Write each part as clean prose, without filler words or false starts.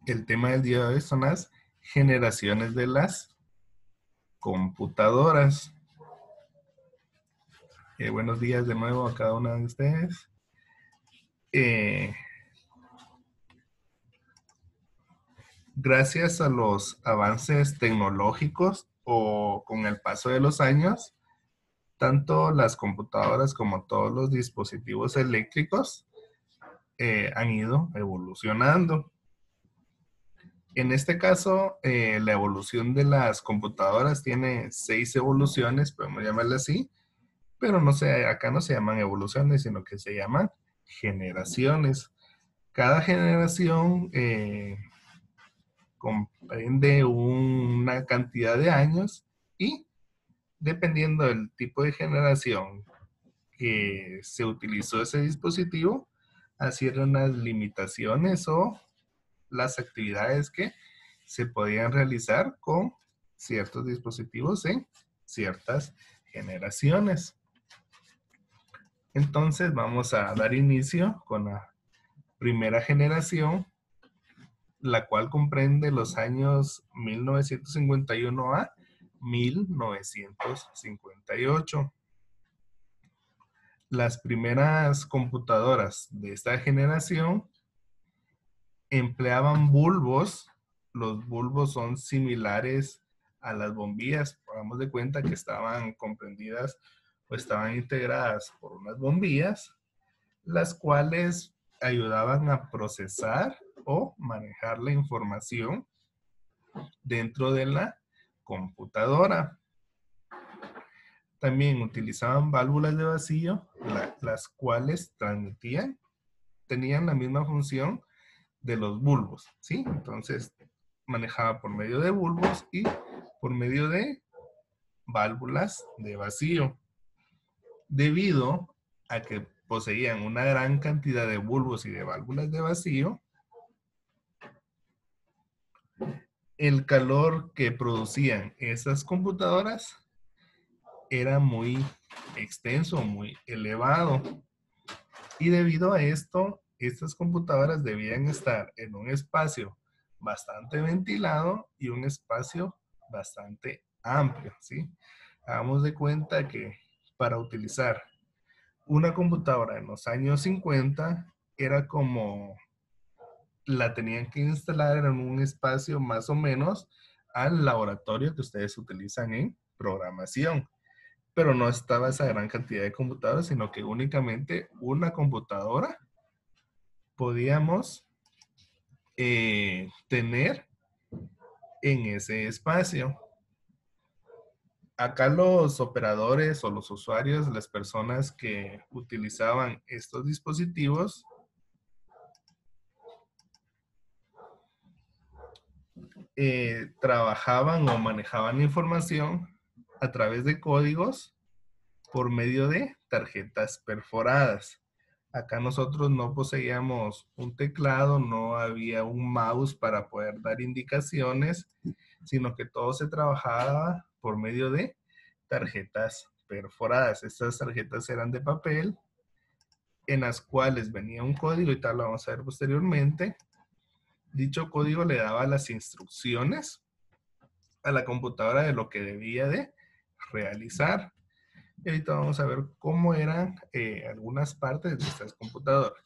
El tema del día de hoy son las generaciones de las computadoras. Buenos días de nuevo a cada una de ustedes. Gracias a los avances tecnológicos o con el paso de los años, tanto las computadoras como todos los dispositivos eléctricos han ido evolucionando. En este caso, la evolución de las computadoras tiene 6 evoluciones, podemos llamarla así, pero no sé, acá no se llaman evoluciones, sino que se llaman generaciones. Cada generación comprende una cantidad de años y dependiendo del tipo de generación que se utilizó ese dispositivo, así eran las limitaciones o las actividades que se podían realizar con ciertos dispositivos en ciertas generaciones. Entonces vamos a dar inicio con la primera generación, la cual comprende los años 1951 a 1958. Las primeras computadoras de esta generación empleaban bulbos. Los bulbos son similares a las bombillas. Hagamos de cuenta que estaban comprendidas o estaban integradas por unas bombillas, las cuales ayudaban a procesar o manejar la información dentro de la computadora. También utilizaban válvulas de vacío, las cuales tenían la misma función de los bulbos, ¿sí? Entonces, manejaba por medio de bulbos y por medio de válvulas de vacío. Debido a que poseían una gran cantidad de bulbos y de válvulas de vacío, el calor que producían esas computadoras era muy extenso, muy elevado. Y debido a esto, estas computadoras debían estar en un espacio bastante ventilado y un espacio bastante amplio, ¿sí? Hagamos de cuenta que para utilizar una computadora en los años 50 era como la tenían que instalar en un espacio más o menos al laboratorio que ustedes utilizan en programación. Pero no estaba esa gran cantidad de computadoras, sino que únicamente una computadora podíamos tener en ese espacio. Acá los operadores o los usuarios, las personas que utilizaban estos dispositivos, trabajaban o manejaban información a través de códigos por medio de tarjetas perforadas. Acá nosotros no poseíamos un teclado, no había un mouse para poder dar indicaciones, sino que todo se trabajaba por medio de tarjetas perforadas. Estas tarjetas eran de papel, en las cuales venía un código, y tal lo vamos a ver posteriormente. Dicho código le daba las instrucciones a la computadora de lo que debía de realizar. Y ahorita vamos a ver cómo eran algunas partes de estas computadoras.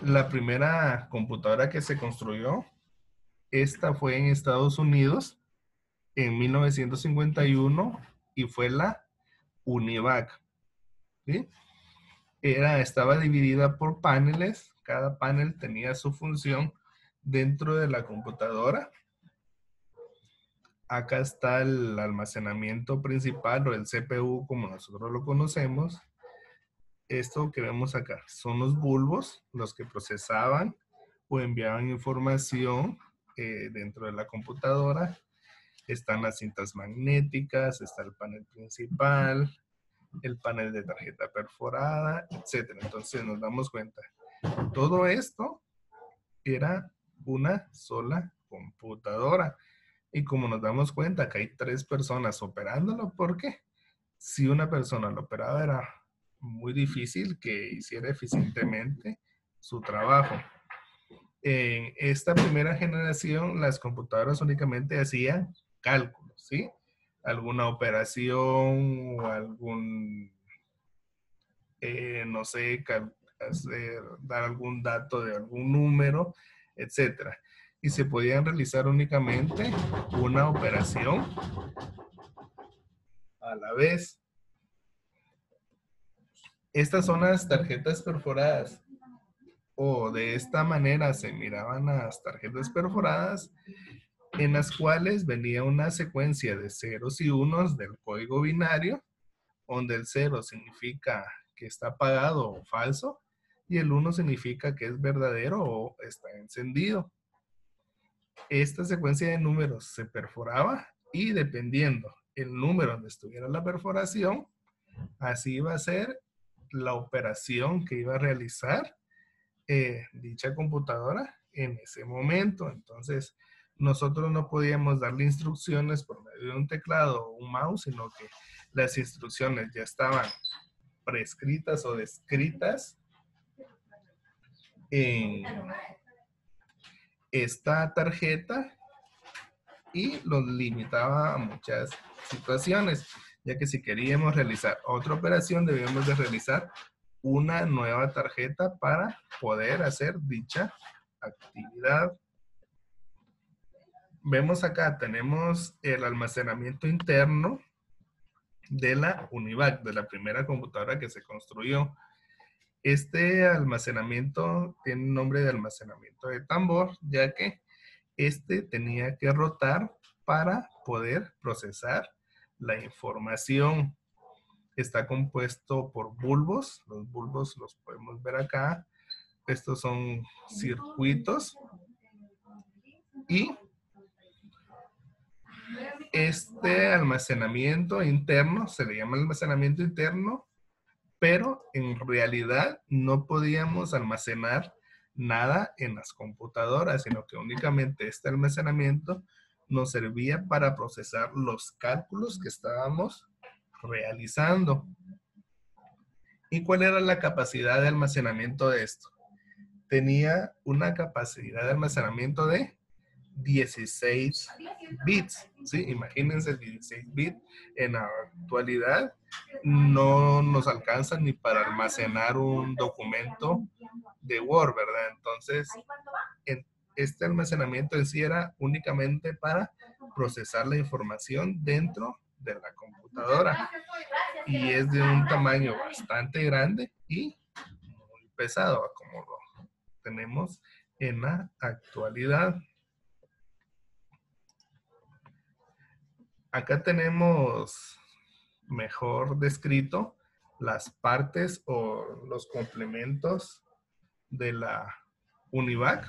La primera computadora que se construyó, esta fue en Estados Unidos en 1951 y fue la UNIVAC, ¿sí? Estaba dividida por paneles, cada panel tenía su función dentro de la computadora. Acá está el almacenamiento principal o el CPU como nosotros lo conocemos. Esto que vemos acá son los bulbos, los que procesaban o enviaban información dentro de la computadora. Están las cintas magnéticas, está el panel principal, el panel de tarjeta perforada, etc. Entonces nos damos cuenta, todo esto era una sola computadora. Y como nos damos cuenta que hay 3 personas operándolo, ¿por qué? Si una persona lo operaba era muy difícil que hiciera eficientemente su trabajo. En esta primera generación, las computadoras únicamente hacían cálculos, ¿sí? Alguna operación o algún, no sé, dar algún dato de algún número, etcétera. Y se podían realizar únicamente una operación a la vez. Estas son las tarjetas perforadas, o de esta manera se miraban las tarjetas perforadas, en las cuales venía una secuencia de ceros y unos del código binario, donde el 0 significa que está apagado o falso y el 1 significa que es verdadero o está encendido. Esta secuencia de números se perforaba y dependiendo el número donde estuviera la perforación, así iba a ser la operación que iba a realizar dicha computadora en ese momento. Entonces, nosotros no podíamos darle instrucciones por medio de un teclado o un mouse, sino que las instrucciones ya estaban prescritas o descritas en esta tarjeta y los limitaba a muchas situaciones, ya que si queríamos realizar otra operación debíamos de realizar una nueva tarjeta para poder hacer dicha actividad. Vemos acá, tenemos el almacenamiento interno de la UNIVAC, de la primera computadora que se construyó. Este almacenamiento tiene nombre de almacenamiento de tambor, ya que este tenía que rotar para poder procesar la información. Está compuesto por bulbos. Los bulbos los podemos ver acá. Estos son circuitos. Y este almacenamiento interno se le llama almacenamiento interno, pero en realidad no podíamos almacenar nada en las computadoras, sino que únicamente este almacenamiento nos servía para procesar los cálculos que estábamos realizando. ¿Y cuál era la capacidad de almacenamiento de esto? Tenía una capacidad de almacenamiento de 16 bits, ¿sí? Imagínense 16 bits. En la actualidad no nos alcanzan ni para almacenar un documento de Word, ¿verdad? Entonces, este almacenamiento en sí era únicamente para procesar la información dentro de la computadora. Y es de un tamaño bastante grande y muy pesado, como lo tenemos en la actualidad. Acá tenemos mejor descrito las partes o los complementos de la UNIVAC,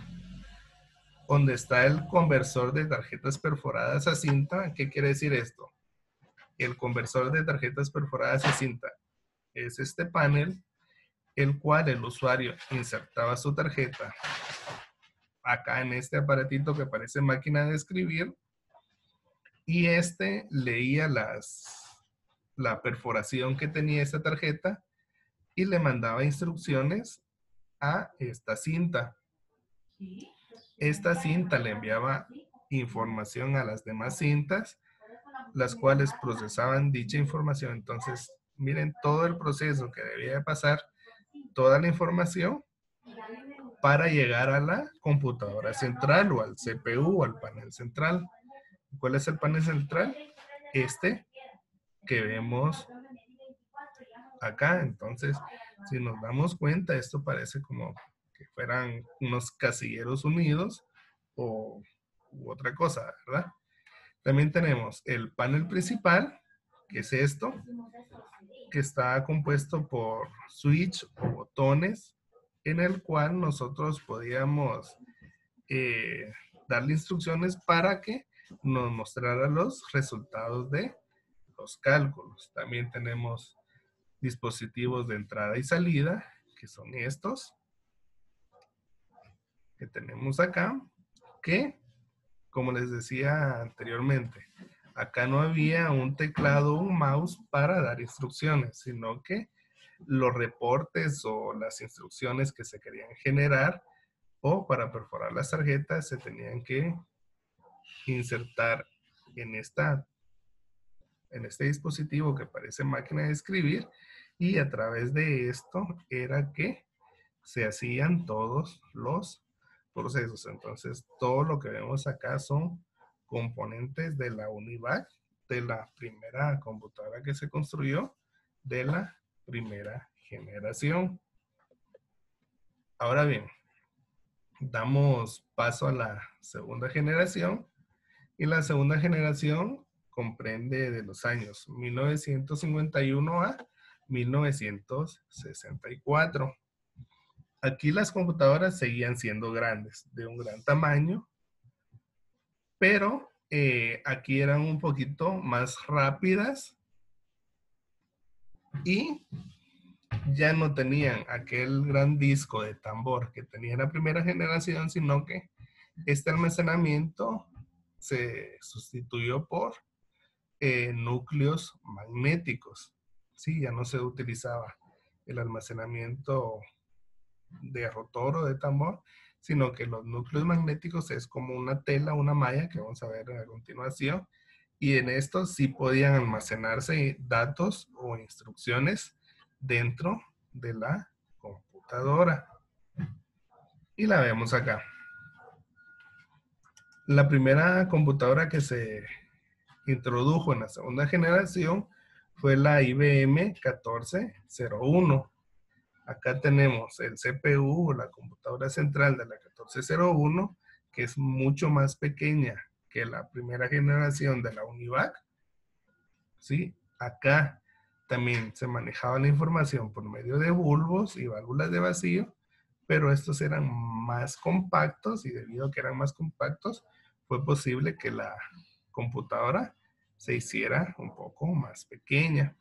donde está el conversor de tarjetas perforadas a cinta. ¿Qué quiere decir esto? El conversor de tarjetas perforadas a cinta es este panel, el cual el usuario insertaba su tarjeta acá en este aparatito que parece máquina de escribir, y este leía la perforación que tenía esta tarjeta y le mandaba instrucciones a esta cinta. Esta cinta le enviaba información a las demás cintas, las cuales procesaban dicha información. Entonces, miren todo el proceso que debía de pasar, toda la información para llegar a la computadora central o al CPU o al panel central. ¿Cuál es el panel central? Este que vemos acá. Entonces, si nos damos cuenta, esto parece como que fueran unos casilleros unidos o u otra cosa, ¿verdad? También tenemos el panel principal, que es esto, que está compuesto por switch o botones, en el cual nosotros podíamos darle instrucciones para que nos mostrara los resultados de los cálculos. También tenemos dispositivos de entrada y salida, que son estos que tenemos acá, que, como les decía anteriormente, acá no había un teclado o un mouse para dar instrucciones, sino que los reportes o las instrucciones que se querían generar, o para perforar las tarjetas se tenían que insertar en este dispositivo que parece máquina de escribir, y a través de esto era que se hacían todos los procesos. Entonces, todo lo que vemos acá son componentes de la UNIVAC, de la primera computadora que se construyó, de la primera generación. Ahora bien, damos paso a la segunda generación, y la segunda generación comprende de los años 1951 a 1964. Aquí las computadoras seguían siendo grandes, de un gran tamaño, pero aquí eran un poquito más rápidas y ya no tenían aquel gran disco de tambor que tenía la primera generación, sino que este almacenamiento se sustituyó por núcleos magnéticos. Sí, ya no se utilizaba el almacenamiento de rotor o de tambor, sino que los núcleos magnéticos es como una tela, una malla que vamos a ver a continuación, y en estos sí podían almacenarse datos o instrucciones dentro de la computadora. Y la vemos acá. La primera computadora que se introdujo en la segunda generación fue la IBM 1401. Acá tenemos el CPU, la computadora central de la 1401, que es mucho más pequeña que la primera generación de la UNIVAC. ¿Sí? Acá también se manejaba la información por medio de bulbos y válvulas de vacío, pero estos eran más compactos, y debido a que eran más compactos, fue posible que la computadora se hiciera un poco más pequeña.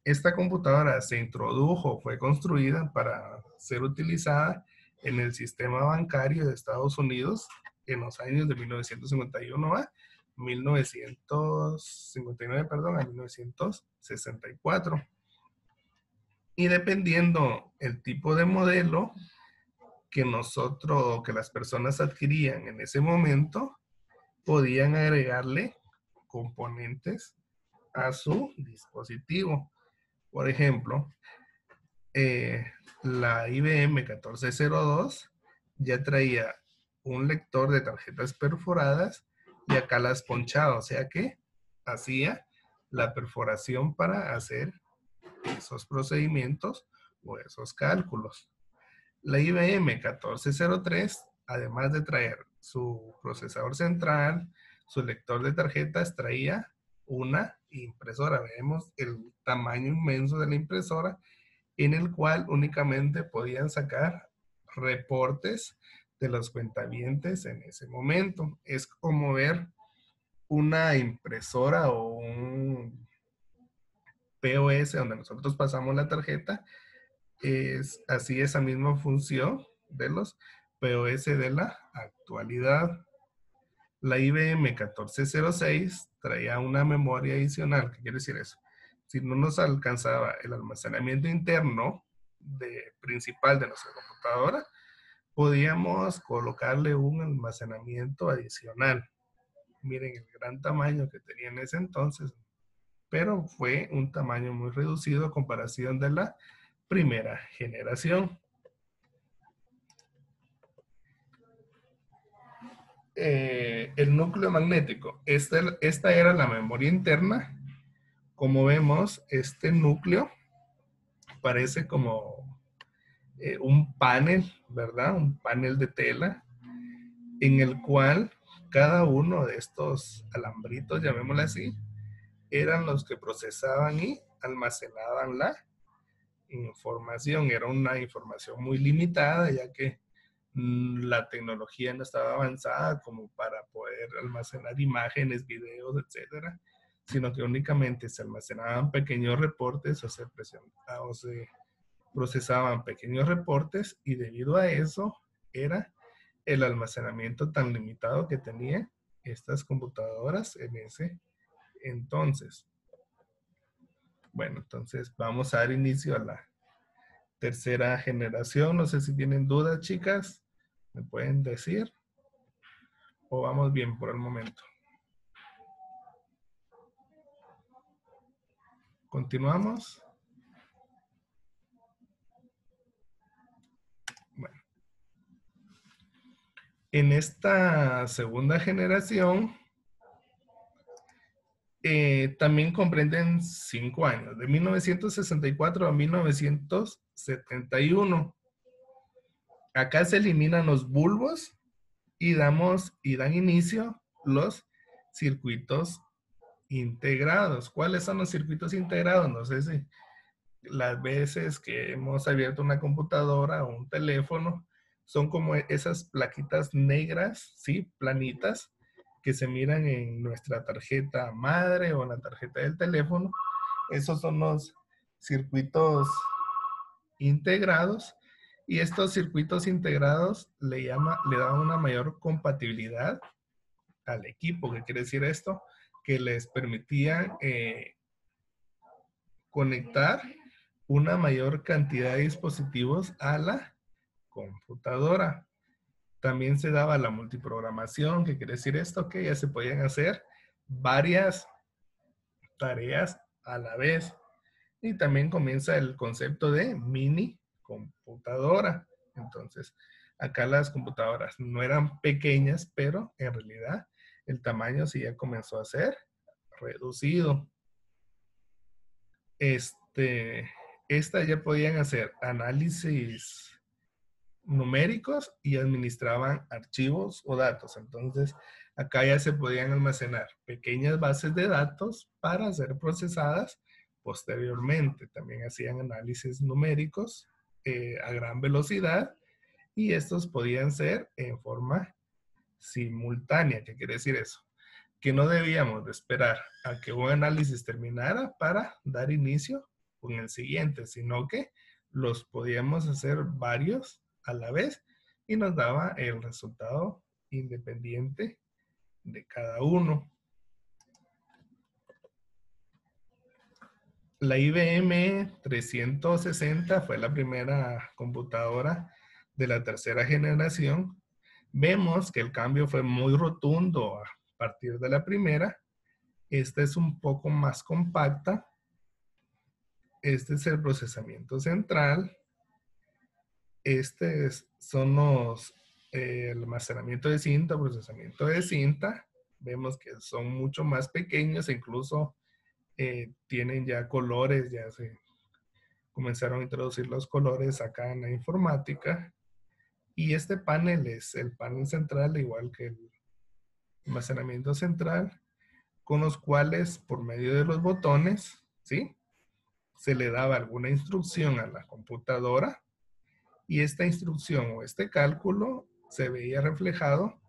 Esta computadora se introdujo, fue construida para ser utilizada en el sistema bancario de Estados Unidos en los años de 1951 a 1959, perdón, a 1964. Y dependiendo el tipo de modelo que nosotros, que las personas adquirían en ese momento, podían agregarle componentes a su dispositivo. Por ejemplo, la IBM 1402 ya traía un lector de tarjetas perforadas, y acá las ponchaba, o sea que hacía la perforación para hacer esos procedimientos o esos cálculos. La IBM 1403, además de traer su procesador central, su lector de tarjetas, traía una impresora. Vemos el tamaño inmenso de la impresora, en el cual únicamente podían sacar reportes de los cuentavientes en ese momento. Es como ver una impresora o un POS donde nosotros pasamos la tarjeta. Es así esa misma función de los POS de la actualidad. La IBM 1406 traía una memoria adicional. ¿Qué quiere decir eso? Si no nos alcanzaba el almacenamiento interno principal de nuestra computadora, podíamos colocarle un almacenamiento adicional. Miren el gran tamaño que tenía en ese entonces, pero fue un tamaño muy reducido a comparación de la primera generación. El núcleo magnético. Esta era la memoria interna. Como vemos, este núcleo parece como un panel, ¿verdad? Un panel de tela en el cual cada uno de estos alambritos, llamémoslo así, eran los que procesaban y almacenaban la información. Era una información muy limitada, ya que la tecnología no estaba avanzada como para poder almacenar imágenes, videos, etcétera, sino que únicamente se almacenaban pequeños reportes, o se procesaban pequeños reportes, y debido a eso era el almacenamiento tan limitado que tenían estas computadoras en ese entonces. Bueno, entonces vamos a dar inicio a la tercera generación. No sé si tienen dudas, chicas. ¿Me pueden decir? ¿O vamos bien por el momento? ¿Continuamos? Bueno. En esta segunda generación también comprenden 5 años, de 1964 a 1971. Acá se eliminan los bulbos y dan inicio los circuitos integrados. ¿Cuáles son los circuitos integrados? No sé si las veces que hemos abierto una computadora o un teléfono son como esas plaquitas negras, ¿sí? Planitas, que se miran en nuestra tarjeta madre o en la tarjeta del teléfono. Esos son los circuitos integrados, y estos circuitos integrados le dan una mayor compatibilidad al equipo. ¿Qué quiere decir esto? Que les permitía conectar una mayor cantidad de dispositivos a la computadora. También se daba la multiprogramación. ¿Qué quiere decir esto? Que ya se podían hacer varias tareas a la vez. Y también comienza el concepto de mini computadora. Entonces, acá las computadoras no eran pequeñas, pero en realidad el tamaño sí ya comenzó a ser reducido. Estas ya podían hacer análisis numéricos y administraban archivos o datos. Entonces, acá ya se podían almacenar pequeñas bases de datos para ser procesadas posteriormente. También hacían análisis numéricos a gran velocidad, y estos podían ser en forma simultánea. ¿Qué quiere decir eso? Que no debíamos de esperar a que un análisis terminara para dar inicio con el siguiente, sino que los podíamos hacer varios a la vez y nos daba el resultado independiente de cada uno. La IBM 360 fue la primera computadora de la tercera generación. Vemos que el cambio fue muy rotundo a partir de la primera. Esta es un poco más compacta. Este es el procesamiento central. Son los almacenamiento de cinta, procesamiento de cinta. Vemos que son mucho más pequeños e incluso tienen ya colores, ya se comenzaron a introducir los colores acá en la informática. Y este panel es el panel central, igual que el almacenamiento central, con los cuales por medio de los botones, ¿sí?, se le daba alguna instrucción a la computadora, y esta instrucción o este cálculo se veía reflejado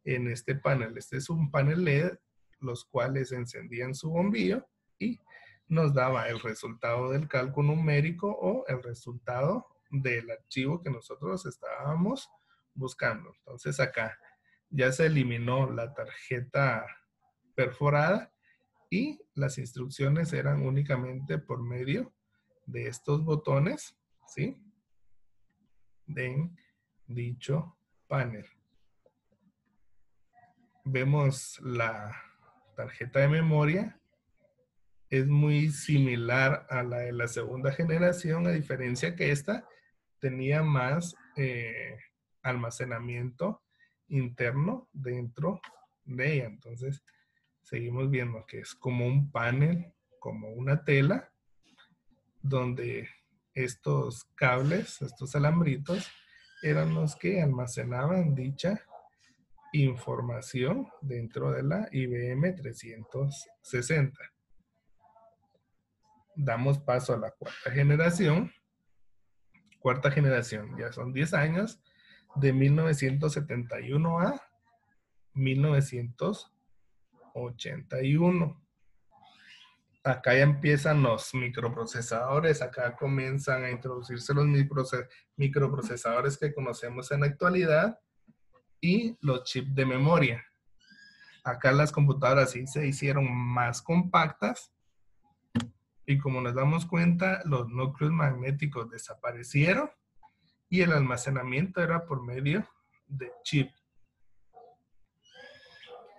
en este panel. Este es un panel LED, los cuales encendían su bombillo y nos daba el resultado del cálculo numérico o el resultado del archivo que nosotros estábamos buscando. Entonces acá ya se eliminó la tarjeta perforada y las instrucciones eran únicamente por medio de estos botones, ¿sí?, en dicho panel. Vemos la tarjeta de memoria. Es muy similar a la de la segunda generación, a diferencia que esta tenía más almacenamiento interno dentro de ella. Entonces, seguimos viendo que es como un panel, como una tela, donde estos cables, estos alambritos, eran los que almacenaban dicha información dentro de la IBM 360. Damos paso a la cuarta generación. Cuarta generación, ya son 10 años, de 1971 a 1981. Acá ya empiezan los microprocesadores, acá comienzan a introducirse los microprocesadores que conocemos en la actualidad y los chips de memoria. Acá las computadoras sí se hicieron más compactas Y como nos damos cuenta, los núcleos magnéticos desaparecieron y el almacenamiento era por medio de chip.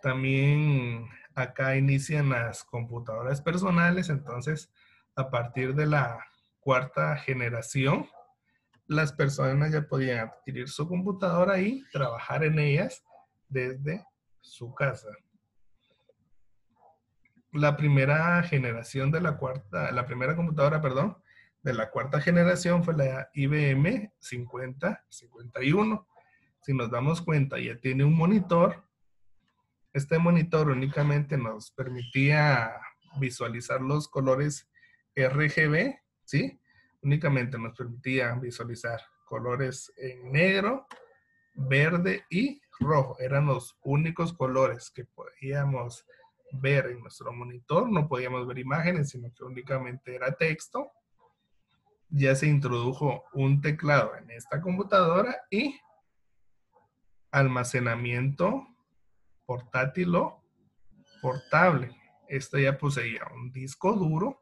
También acá inician las computadoras personales, entonces a partir de la cuarta generación, las personas ya podían adquirir su computadora y trabajar en ellas desde su casa. La primera generación de la primera computadora, perdón, de la cuarta generación fue la IBM 5051. Si nos damos cuenta, ya tiene un monitor. Este monitor únicamente nos permitía visualizar los colores RGB, ¿sí? Únicamente nos permitía visualizar colores en negro, verde y rojo. Eran los únicos colores que podíamos ver en nuestro monitor. No podíamos ver imágenes, sino que únicamente era texto. Ya se introdujo un teclado en esta computadora y almacenamiento portátil o portable. Esto ya poseía un disco duro,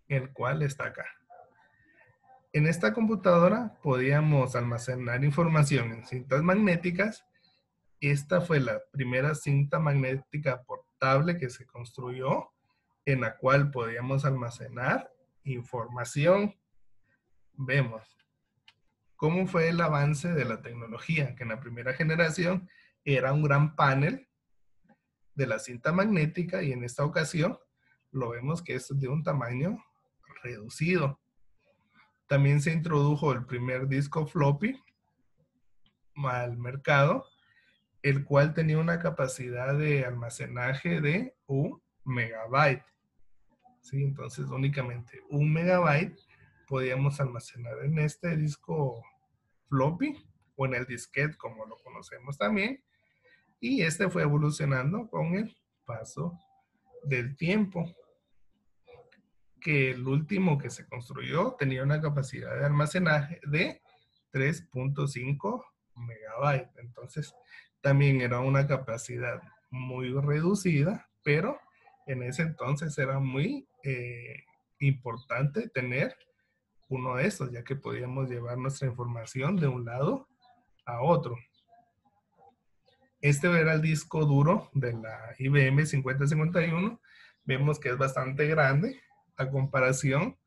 el cual está acá. En esta computadora podíamos almacenar información en cintas magnéticas. Esta fue la primera cinta magnética portable que se construyó, en la cual podíamos almacenar información. Vemos cómo fue el avance de la tecnología, que en la primera generación era un gran panel de la cinta magnética y en esta ocasión lo vemos que es de un tamaño reducido. También se introdujo el primer disco floppy al mercado, el cual tenía una capacidad de almacenaje de 1 megabyte. ¿Sí? Entonces únicamente 1 megabyte podíamos almacenar en este disco floppy o en el disquete como lo conocemos también. Y este fue evolucionando con el paso del tiempo, que el último que se construyó tenía una capacidad de almacenaje de 3.5 megabytes. Entonces, también era una capacidad muy reducida, pero en ese entonces era muy importante tener uno de estos, ya que podíamos llevar nuestra información de un lado a otro. Este era el disco duro de la IBM 5051. Vemos que es bastante grande a comparación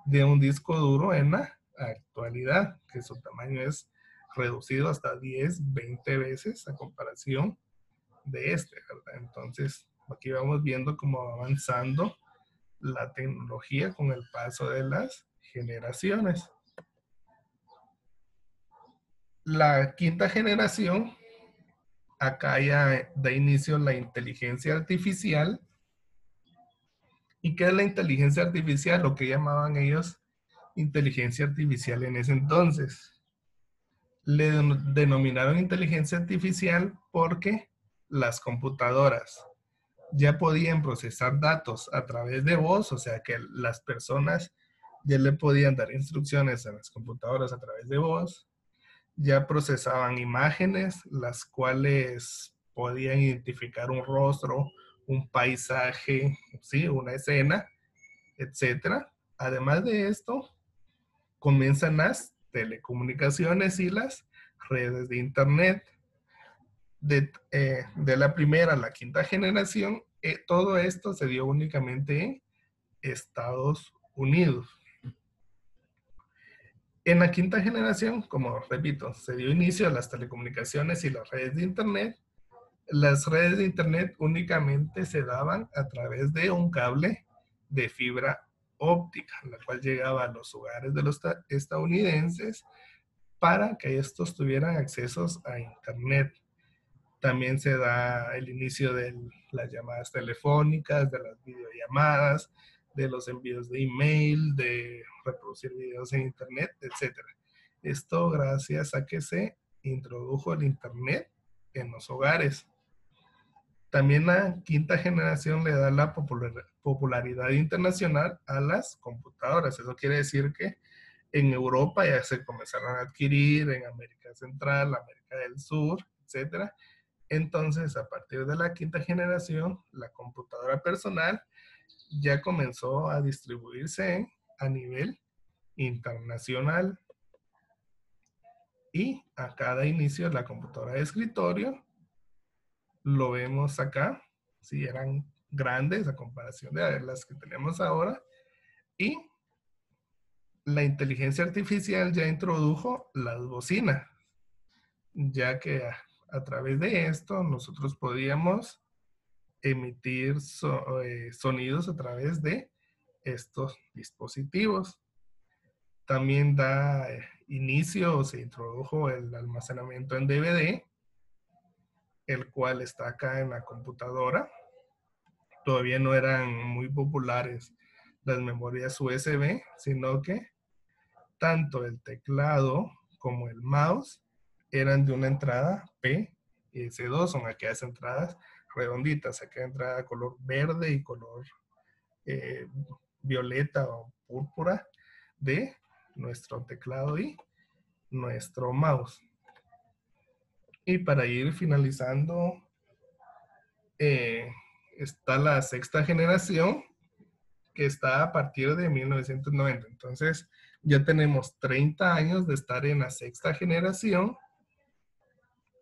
de un disco duro en la actualidad, que su tamaño es reducido hasta 10, 20 veces a comparación de este, ¿verdad? Entonces, aquí vamos viendo cómo va avanzando la tecnología con el paso de las generaciones. La quinta generación, acá ya da inicio la inteligencia artificial. ¿Y qué es la inteligencia artificial? Lo que llamaban ellos inteligencia artificial en ese entonces. Le denominaron inteligencia artificial porque las computadoras ya podían procesar datos a través de voz, o sea que las personas ya le podían dar instrucciones a las computadoras a través de voz, ya procesaban imágenes, las cuales podían identificar un rostro, un paisaje, ¿sí? Una escena, etcétera. Además de esto, comienzan las telecomunicaciones y las redes de internet. De la primera a la quinta generación, todo esto se dio únicamente en Estados Unidos. En la quinta generación, como repito, se dio inicio a las telecomunicaciones y las redes de internet. Las redes de internet únicamente se daban a través de un cable de fibra óptica, la cual llegaba a los hogares de los estadounidenses para que estos tuvieran accesos a internet. También se da el inicio de las llamadas telefónicas, de las videollamadas, de los envíos de email, de reproducir videos en internet, etc. Esto gracias a que se introdujo el internet en los hogares. También la quinta generación le da la popularidad internacional a las computadoras. Eso quiere decir que en Europa ya se comenzaron a adquirir, en América Central, América del Sur, etcétera. Entonces, a partir de la quinta generación, la computadora personal ya comenzó a distribuirse a nivel internacional. Y a cada inicio de la computadora de escritorio, lo vemos acá, si eran grandes a comparación de las que tenemos ahora. Y la inteligencia artificial ya introdujo las bocinas, ya que a través de esto nosotros podíamos emitir sonidos a través de estos dispositivos. También da inicio o se introdujo el almacenamiento en DVD, el cual está acá en la computadora. Todavía no eran muy populares las memorias USB, sino que tanto el teclado como el mouse eran de una entrada PS2, son aquellas entradas redonditas, aquella entrada color verde y color eh, violeta o púrpura de nuestro teclado y nuestro mouse. Y para ir finalizando, está la sexta generación, que está a partir de 1990. Entonces, ya tenemos 30 años de estar en la sexta generación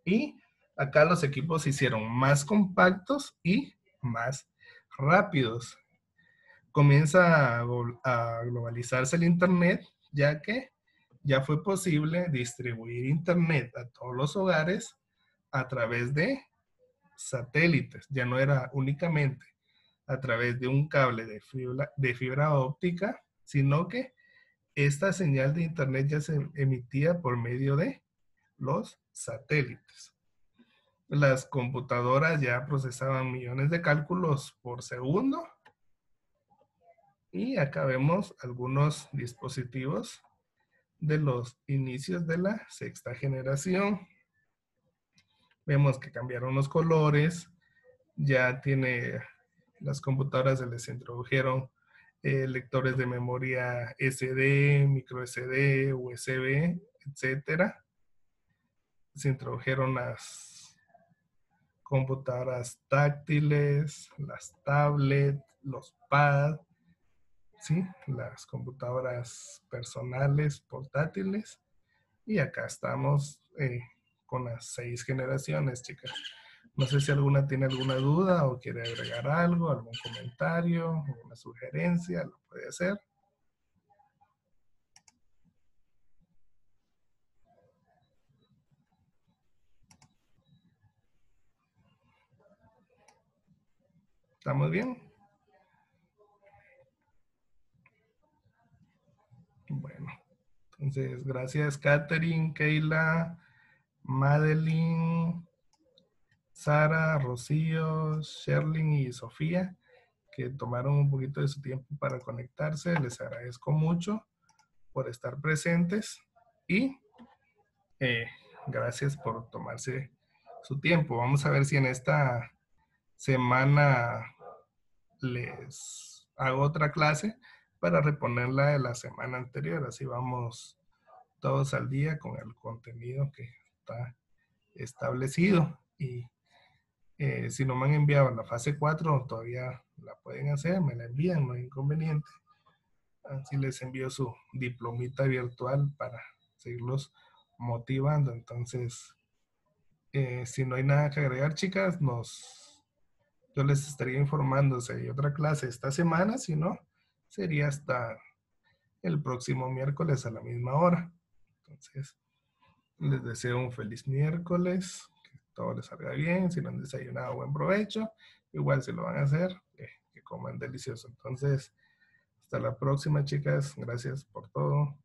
y acá los equipos se hicieron más compactos y más rápidos. Comienza a globalizarse el Internet, ya que ya fue posible distribuir Internet a todos los hogares a través de satélites. Ya no era únicamente a través de un cable de fibra óptica, sino que esta señal de Internet ya se emitía por medio de los satélites. Las computadoras ya procesaban millones de cálculos por segundo. Y acá vemos algunos dispositivos de los inicios de la sexta generación. Vemos que cambiaron los colores. Ya tiene, las computadoras se les introdujeron lectores de memoria SD, micro SD, USB, etcétera. Se introdujeron las computadoras táctiles, las tablets, los pads, ¿sí? Las computadoras personales, portátiles. Y acá estamos con las 6 generaciones, chicas. No sé si alguna tiene alguna duda o quiere agregar algo, algún comentario, alguna sugerencia, lo puede hacer. ¿Estamos bien? Bueno, entonces gracias Catherine, Keila, Madeline, Sara, Rocío, Sherlyn y Sofía, que tomaron un poquito de su tiempo para conectarse. Les agradezco mucho por estar presentes y gracias por tomarse su tiempo. Vamos a ver si en esta semana les hago otra clase para reponerla de la semana anterior. Así vamos todos al día con el contenido que está establecido. Y si no me han enviado la fase 4, todavía la pueden hacer, me la envían, no hay inconveniente. Así les envío su diplomita virtual para seguirlos motivando. Entonces, si no hay nada que agregar, chicas, yo les estaría informando si hay otra clase esta semana. Si no, sería hasta el próximo miércoles a la misma hora. Entonces, les deseo un feliz miércoles, que todo les salga bien. Si no han desayunado, buen provecho. Igual si lo van a hacer, que coman delicioso. Entonces, hasta la próxima, chicas. Gracias por todo.